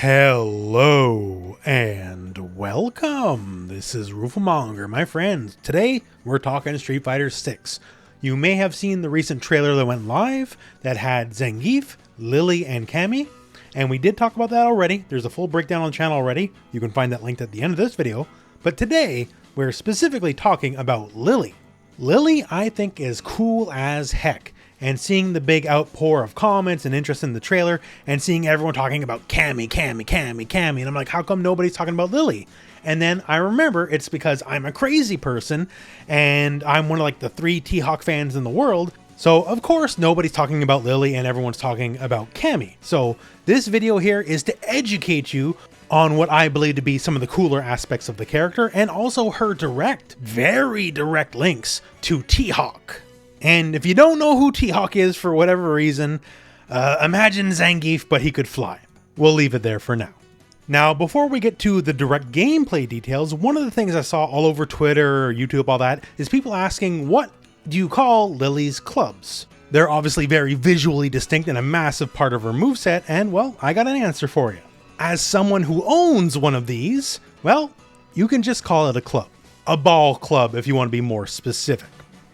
Hello and welcome. This is rooflemonger, my friends. Today we're talking Street Fighter 6. You may have seen the recent trailer that went live that had Zangief, Lily, and Cammy, and we did talk about that already. There's a full breakdown on the channel already. You can find that linked at the end of this video. But today we're specifically talking about Lily. Lily, I think, is cool as heck. And seeing the big outpour of comments and interest in the trailer and seeing everyone talking about Cammy, and I'm like, how come nobody's talking about Lily? And then I remember it's because I'm a crazy person and I'm one of like the 3 T.Hawk fans in the world. So of course nobody's talking about Lily and everyone's talking about Cammy. So this video here is to educate you on what I believe to be some of the cooler aspects of the character and also her very direct links to T.Hawk. And if you don't know who T.Hawk is for whatever reason, imagine Zangief, but he could fly. We'll leave it there for now. Now, before we get to the direct gameplay details, one of the things I saw all over Twitter, YouTube, all that, is people asking, what do you call Lily's clubs? They're obviously very visually distinct and a massive part of her moveset, and well, I got an answer for you. As someone who owns one of these, well, you can just call it a club. A ball club if you want to be more specific.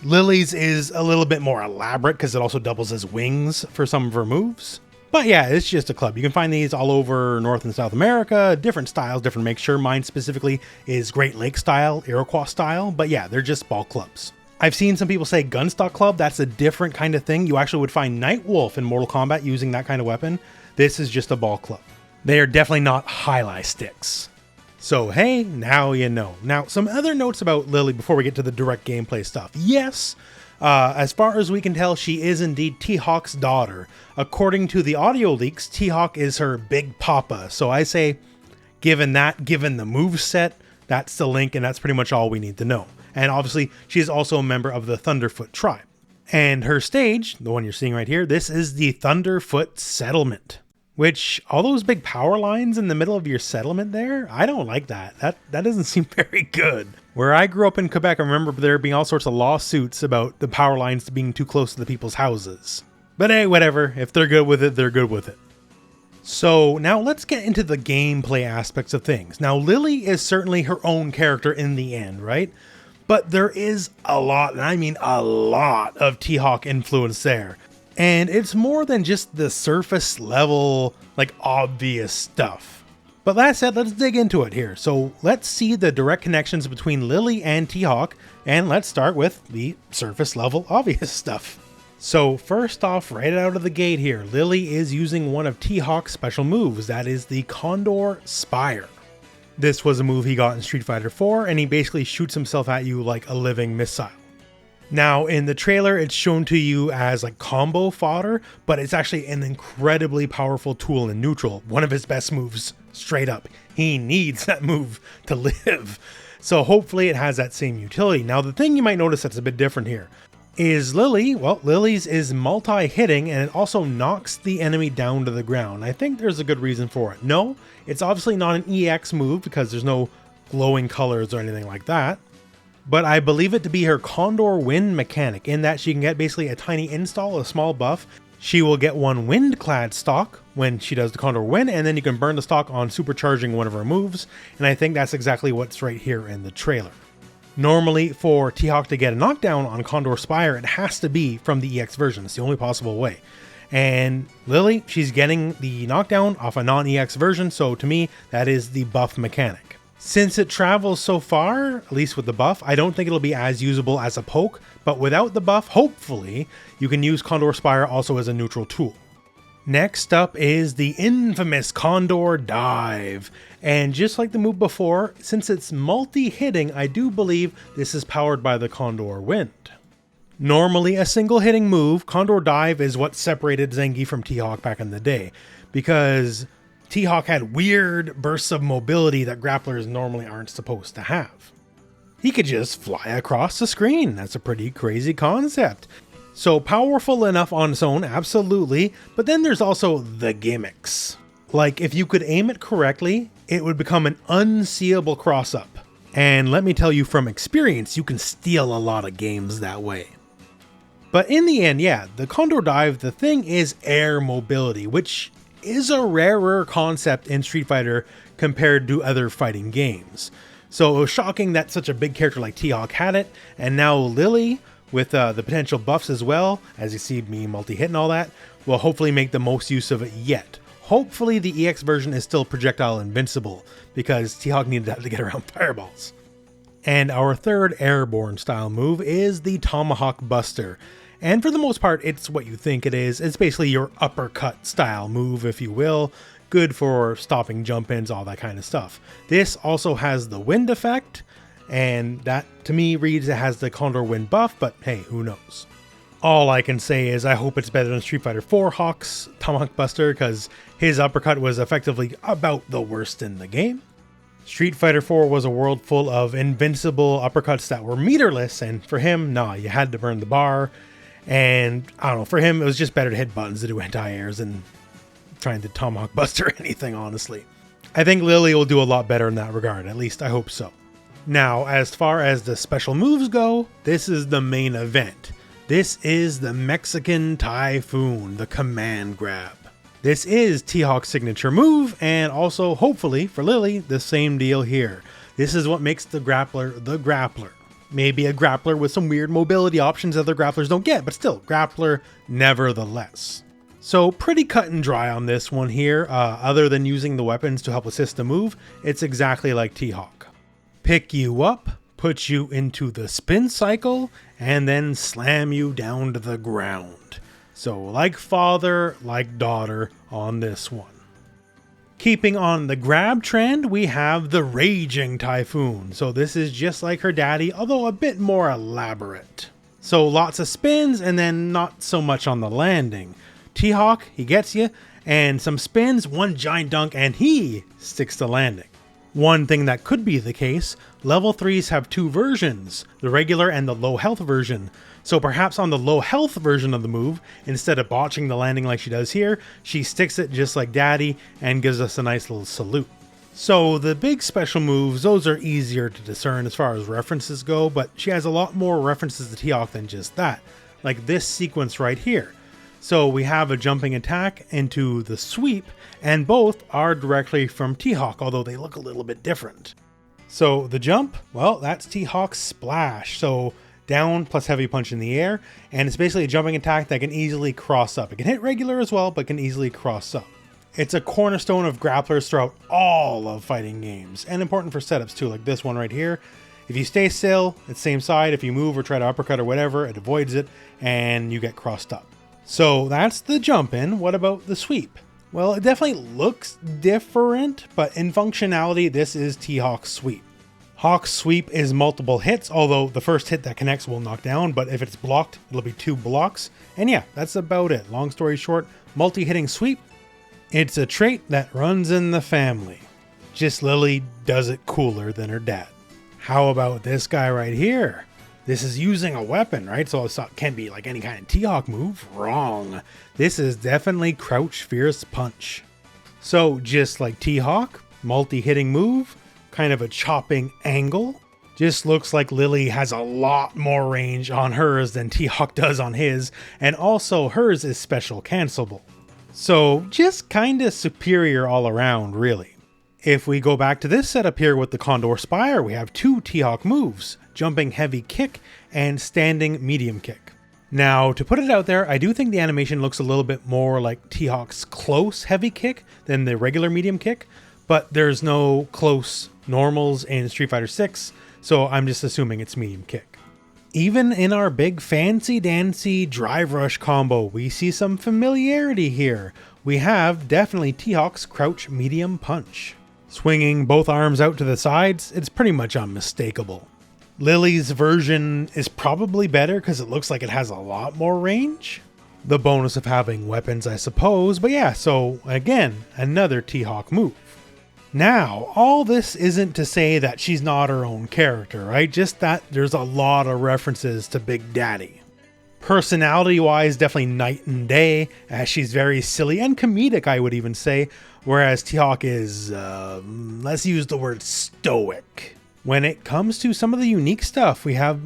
Lily's is a little bit more elaborate because it also doubles as wings for some of her moves. But yeah, it's just a club. You can find these all over North and South America, different styles, different makes. Sure, mine specifically is Great Lake style, Iroquois style, but yeah, they're just ball clubs. I've seen some people say gunstock club. That's a different kind of thing. You actually would find Nightwolf in Mortal Kombat using that kind of weapon. This is just a ball club. They are definitely not highlight sticks. So hey, now you know. Now, some other notes about Lily before we get to the direct gameplay stuff. Yes, as far as we can tell, she is indeed T.Hawk's daughter. According to the audio leaks, T.Hawk is her big papa. So I say, given the moveset, that's the link, and that's pretty much all we need to know. And obviously, she is also a member of the Thunderfoot tribe. And her stage, the one you're seeing right here, this is the Thunderfoot Settlement. Which, all those big power lines in the middle of your settlement there, I don't like that. That doesn't seem very good. Where I grew up in Quebec, I remember there being all sorts of lawsuits about the power lines being too close to the people's houses. But hey, whatever. If they're good with it, they're good with it. So now let's get into the gameplay aspects of things. Now, Lily is certainly her own character in the end, right? But there is a lot, and I mean a lot, of T.Hawk influence there. And it's more than just the surface level, like obvious stuff. But that said, let's dig into it here. So let's see the direct connections between Lily and T.Hawk, and let's start with the surface level obvious stuff. So first off, right out of the gate here, Lily is using one of T.Hawk's special moves, that is the Condor Spire. This was a move he got in Street Fighter 4, and he basically shoots himself at you like a living missile. Now, in the trailer, it's shown to you as like combo fodder, but it's actually an incredibly powerful tool in neutral. One of his best moves, straight up. He needs that move to live. So hopefully it has that same utility. Now, the thing you might notice that's a bit different here is Lily. Well, Lily's is multi-hitting, and it also knocks the enemy down to the ground. I think there's a good reason for it. No, it's obviously not an EX move because there's no glowing colors or anything like that. But I believe it to be her Condor Wind mechanic, in that she can get basically a tiny install, a small buff. She will get one wind-clad stock when she does the Condor Wind, and then you can burn the stock on supercharging one of her moves, and I think that's exactly what's right here in the trailer. Normally, for T.Hawk to get a knockdown on Condor Spire, it has to be from the EX version. It's the only possible way. And Lily, she's getting the knockdown off a non-EX version, so to me, that is the buff mechanic. Since it travels so far, at least with the buff, I don't think it'll be as usable as a poke, but without the buff, hopefully, you can use Condor Spire also as a neutral tool. Next up is the infamous Condor Dive. And just like the move before, since it's multi-hitting, I do believe this is powered by the Condor Wind. Normally a single hitting move, Condor Dive is what separated Zangief from T.Hawk back in the day, because T.Hawk had weird bursts of mobility that grapplers normally aren't supposed to have. He could just fly across the screen. That's a pretty crazy concept. So powerful enough on its own, absolutely, but then there's also the gimmicks. Like if you could aim it correctly, it would become an unseeable cross-up. And let me tell you from experience, you can steal a lot of games that way. But in the end, yeah, the Condor Dive, the thing is air mobility, which is a rarer concept in Street Fighter compared to other fighting games. So it was shocking that such a big character like T.Hawk had it, and now Lily, with the potential buffs as well, as you see me multi-hit and all that, will hopefully make the most use of it yet. Hopefully the EX version is still projectile invincible, because T.Hawk needed to get around fireballs. And our third airborne style move is the Tomahawk Buster. And for the most part, it's what you think it is. It's basically your uppercut style move, if you will. Good for stopping jump-ins, all that kind of stuff. This also has the wind effect, and that to me reads it has the Condor Wind buff, but hey, who knows? All I can say is I hope it's better than Street Fighter 4 Hawk's Tomahawk Buster, because his uppercut was effectively about the worst in the game. Street Fighter 4 was a world full of invincible uppercuts that were meterless, and for him, nah, you had to burn the bar. And I don't know, for him, it was just better to hit buttons to do anti-airs than trying to Tomahawk Buster anything, honestly. I think Lily will do a lot better in that regard, at least I hope so. Now, as far as the special moves go, this is the main event. This is the Mexican Typhoon, the command grab. This is T-Hawk's signature move, and also, hopefully, for Lily, the same deal here. This is what makes the grappler the grappler. Maybe a grappler with some weird mobility options other grapplers don't get, but still, grappler nevertheless. So pretty cut and dry on this one here, other than using the weapons to help assist the move, it's exactly like T-Hawk. Pick you up, put you into the spin cycle, and then slam you down to the ground. So like father, like daughter on this one. Keeping on the grab trend, we have the Raging Typhoon. So this is just like her daddy, although a bit more elaborate. So lots of spins and then not so much on the landing. T-Hawk, he gets you, and some spins, one giant dunk, and he sticks to landing. One thing that could be the case, level 3s have two versions, the regular and the low health version. So perhaps on the low health version of the move, instead of botching the landing like she does here, she sticks it just like daddy and gives us a nice little salute. So the big special moves, those are easier to discern as far as references go, but she has a lot more references to T-Hawk than just that, like this sequence right here. So we have a jumping attack into the sweep, and both are directly from T-Hawk, although they look a little bit different. So the jump, well, that's T-Hawk's splash. So down plus heavy punch in the air, and it's basically a jumping attack that can easily cross up. It can hit regular as well, but can easily cross up. It's a cornerstone of grapplers throughout all of fighting games, and important for setups too, like this one right here. If you stay still, it's same side. If you move or try to uppercut or whatever, it avoids it, and you get crossed up. So that's the jump in. What about the sweep? Well, it definitely looks different, but in functionality, this is T-Hawk's sweep. Hawk's sweep is multiple hits, although the first hit that connects will knock down, but if it's blocked, it'll be 2 blocks. And yeah, that's about it. Long story short, multi-hitting sweep. It's a trait that runs in the family. Just Lily does it cooler than her dad. How about this guy right here? This is using a weapon, right? So it can't be like any kind of T-Hawk move. Wrong. This is definitely Crouch Fierce Punch. So just like T-Hawk, multi-hitting move, kind of a chopping angle. Just looks like Lily has a lot more range on hers than T-Hawk does on his, and also hers is special cancelable. So just kinda superior all around, really. If we go back to this setup here with the Condor Spire, we have 2 T-Hawk moves, jumping heavy kick and standing medium kick. Now, to put it out there, I do think the animation looks a little bit more like T-Hawk's close heavy kick than the regular medium kick, but there's no close normals in Street Fighter 6, so I'm just assuming it's medium kick. Even in our big fancy dancy drive rush combo, we see some familiarity here. We have definitely T-Hawk's crouch medium punch. Swinging both arms out to the sides, it's pretty much unmistakable. Lily's version is probably better because it looks like it has a lot more range. The bonus of having weapons, I suppose, but yeah, so again, another T-Hawk move. Now, all this isn't to say that she's not her own character, right? Just that there's a lot of references to Big Daddy. Personality-wise, definitely night and day, as she's very silly and comedic, I would even say, whereas T-Hawk is, let's use the word stoic. When it comes to some of the unique stuff, we have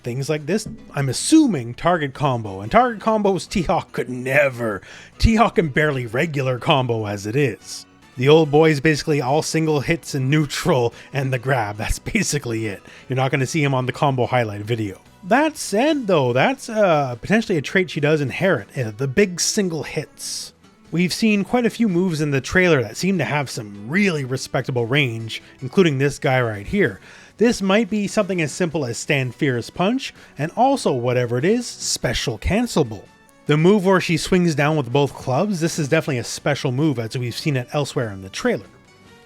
things like this, I'm assuming target combo, and target combos T.Hawk could never. T.Hawk can barely regular combo as it is. The old boy is basically all single hits and neutral and the grab. That's basically it. You're not going to see him on the combo highlight video. That said though, that's potentially a trait she does inherit, the big single hits. We've seen quite a few moves in the trailer that seem to have some really respectable range, including this guy right here. This might be something as simple as Stand Fierce Punch, and also, whatever it is, Special Cancelable. The move where she swings down with both clubs, this is definitely a special move as we've seen it elsewhere in the trailer.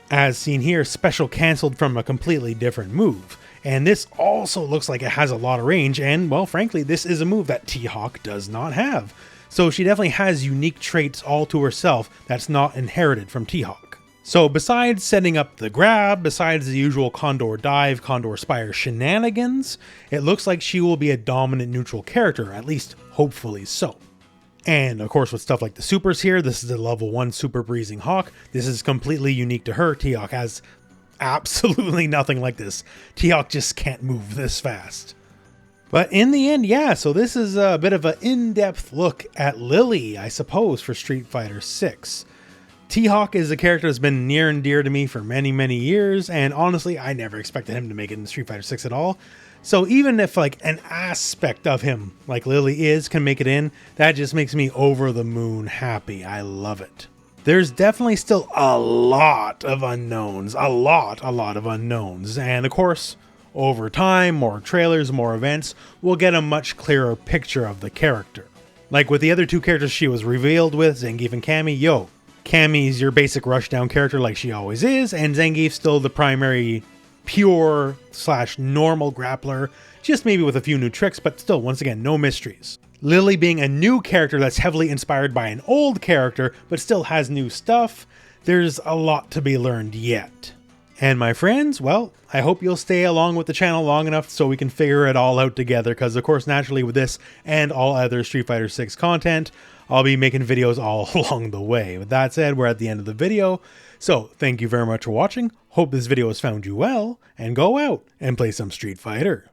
As seen here, Special Cancelled from a completely different move. And this also looks like it has a lot of range, and well, frankly, this is a move that T.Hawk does not have. So she definitely has unique traits all to herself that's not inherited from T.Hawk. So besides setting up the grab, besides the usual Condor Dive, Condor Spire shenanigans, it looks like she will be a dominant neutral character, at least hopefully so. And of course with stuff like the supers here, this is a level 1 super breezing Hawk. This is completely unique to her. T.Hawk has absolutely nothing like this. T.Hawk just can't move this fast. But in the end, yeah, so this is a bit of an in-depth look at Lily, I suppose, for Street Fighter 6. T.Hawk is a character that's been near and dear to me for many, many years, and honestly, I never expected him to make it in Street Fighter 6 at all. So even if like an aspect of him, like Lily is, can make it in, that just makes me over the moon happy. I love it. There's definitely still a lot of unknowns, a lot of unknowns, and of course, over time, more trailers, more events, we'll get a much clearer picture of the character. Like with the other two characters she was revealed with, Zangief and Cammy, yo, Cammy's your basic rushdown character like she always is, and Zangief's still the primary pure / normal grappler, just maybe with a few new tricks, but still, once again, no mysteries. Lily being a new character that's heavily inspired by an old character, but still has new stuff, there's a lot to be learned yet. And my friends, well, I hope you'll stay along with the channel long enough so we can figure it all out together, because of course, naturally with this and all other Street Fighter 6 content, I'll be making videos all along the way. With that said, we're at the end of the video, so thank you very much for watching, hope this video has found you well, and go out and play some Street Fighter.